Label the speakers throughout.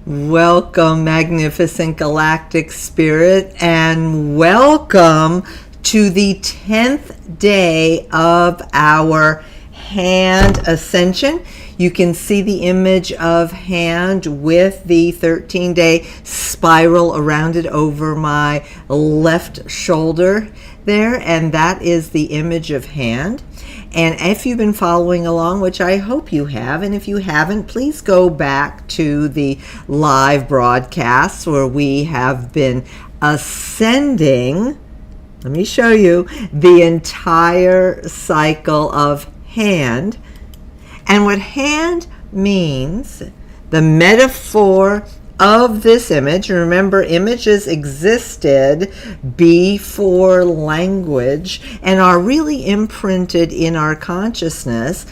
Speaker 1: Welcome, magnificent galactic spirit, and welcome to the 10th day of our hand ascension. You can see the image of hand with the 13-day spiral around it over my left shoulder there, and that is the image of hand. And if you've been following along, which I hope you have, and if you haven't, please go back to the live broadcasts where we have been ascending, let me show you, the entire cycle of hand. And what hand means, the metaphor of this image, remember images existed before language and are really imprinted in our consciousness.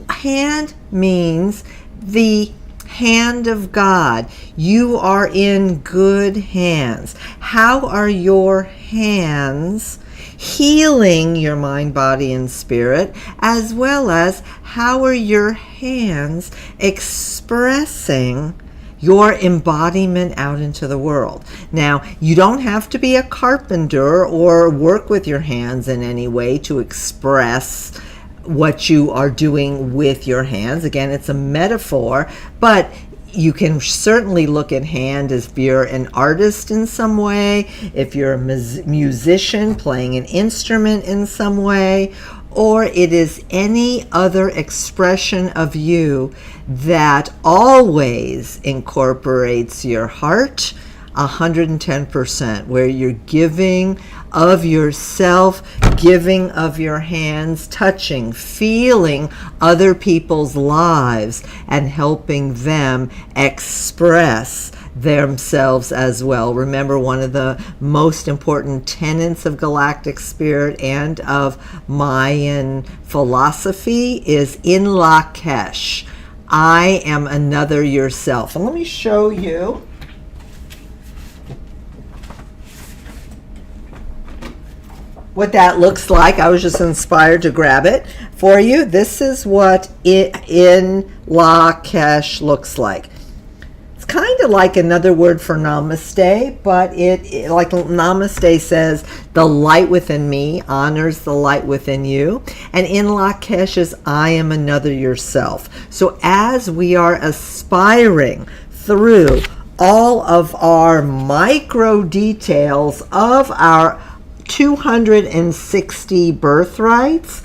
Speaker 1: Hand means the hand of God. You are in good hands. How are your hands healing your mind, body, and spirit, as well as how are your hands expressing your embodiment out into the world? Now, you don't have to be a carpenter or work with your hands in any way to express what you are doing with your hands. Again, it's a metaphor, but you can certainly look at hand as if you're an artist in some way, if you're a musician playing an instrument in some way, or it is any other expression of you that always incorporates your heart 110%, where you're giving of yourself, giving of your hands, touching, feeling other people's lives and helping them express themselves as well. Remember, one of the most important tenets of galactic spirit and of Mayan philosophy is in Lakesh. I am another yourself. And let me show you what that looks like. I was just inspired to grab it for you. This is what in Lakesh looks like. It's kind of like another word for namaste, but it like namaste says, the light within me honors the light within you. And in Lakesh is I am another yourself. So as we are aspiring through all of our micro details of our 260 birthrights,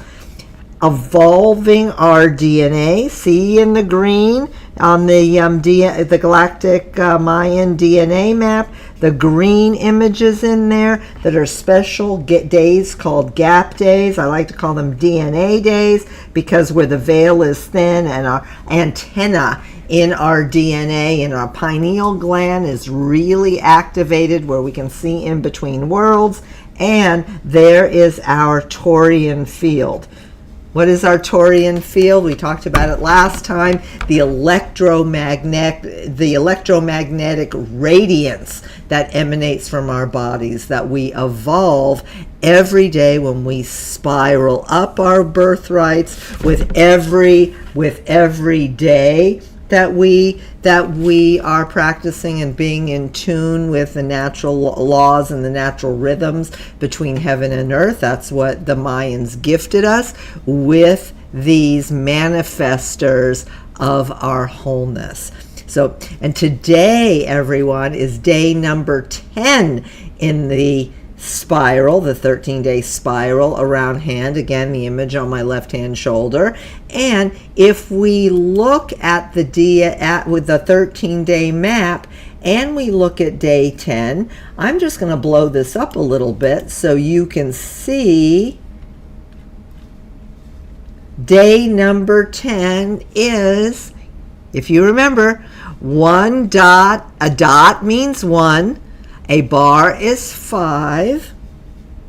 Speaker 1: evolving our DNA. See in the green on the galactic Mayan DNA map, the green images in there that are special days called gap days. I like to call them DNA days because where the veil is thin and our antenna in our DNA, in our pineal gland, is really activated where we can see in between worlds. And there is our Taurian field. What is our Taurian field? We talked about it last time. The electromagnetic radiance that emanates from our bodies, that we evolve every day when we spiral up our birthrights with every day that we are practicing and being in tune with the natural laws and the natural rhythms between heaven and earth. That's what the Mayans gifted us with, these manifestors of our wholeness. So, and today, everyone, is day number 10 in the spiral, the 13-day spiral around hand. Again, the image on my left hand shoulder. And if we look at with the 13-day map and we look at day 10, I'm just going to blow this up a little bit so you can see day number 10 is, if you remember, one dot. A dot means 1. A bar is 5.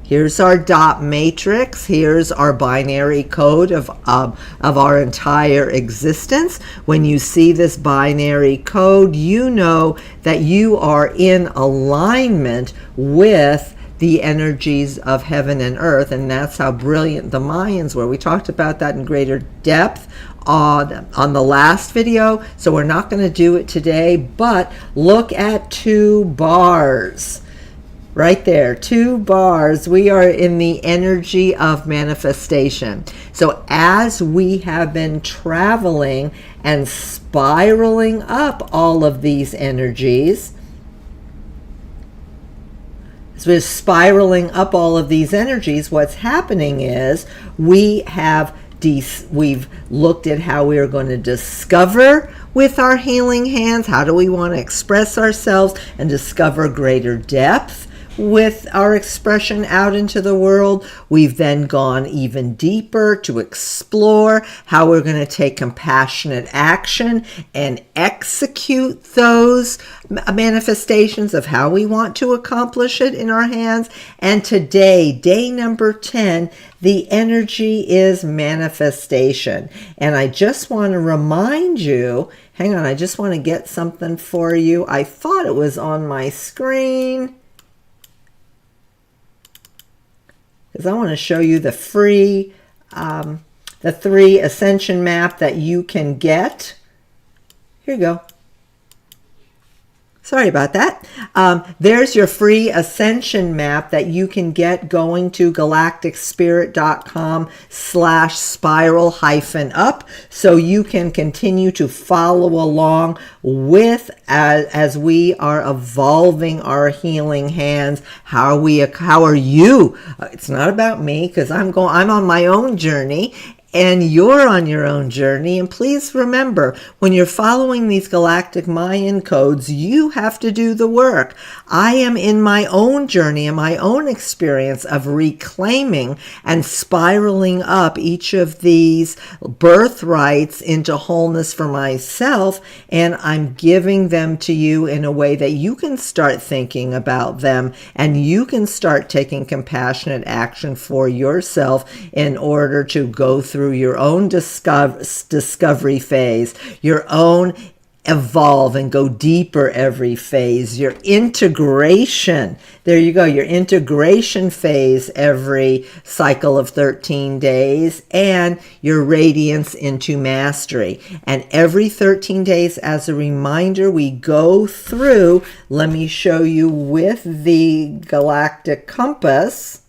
Speaker 1: Here's our dot matrix. Here's our binary code of our entire existence. When you see this binary code, you know that you are in alignment with the energies of heaven and earth, and that's how brilliant the Mayans were. We talked about that in greater depth on the last video, so we're not going to do it today, but look at 2 bars. Right there, 2 bars. We are in the energy of manifestation. So as we have been traveling and spiraling up all of these energies, as we're spiraling up all of these energies, what's happening is we've looked at how we are going to discover with our healing hands, how do we want to express ourselves and discover greater depth with our expression out into the world. We've then gone even deeper to explore how we're going to take compassionate action and execute those manifestations of how we want to accomplish it in our hands. And today, day number 10, the energy is manifestation. And I just want to remind you, hang on, I just want to get something for you. I thought it was on my screen, because I want to show you the free, the 3 Ascension map that you can get. Here you go. Sorry about that. There's your free Ascension map that you can get going to galacticspirit.com/spiral-up, so you can continue to follow along with as we are evolving our healing hands. How are you? It's not about me, because I'm on my own journey. And you're on your own journey. And please remember, when you're following these galactic Mayan codes, you have to do the work. I am in my own journey and my own experience of reclaiming and spiraling up each of these birthrights into wholeness for myself. And I'm giving them to you in a way that you can start thinking about them, and you can start taking compassionate action for yourself in order to go through your own discovery phase, your own evolve and go deeper every phase, your integration, there you go, your integration phase every cycle of 13 days, and your radiance into mastery. And every 13 days, as a reminder, we go through, let me show you with the galactic compass.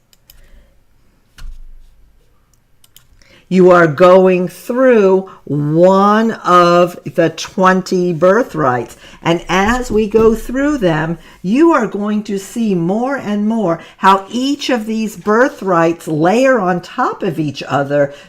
Speaker 1: You are going through one of the 20 birthrights. And as we go through them, you are going to see more and more how each of these birthrights layer on top of each other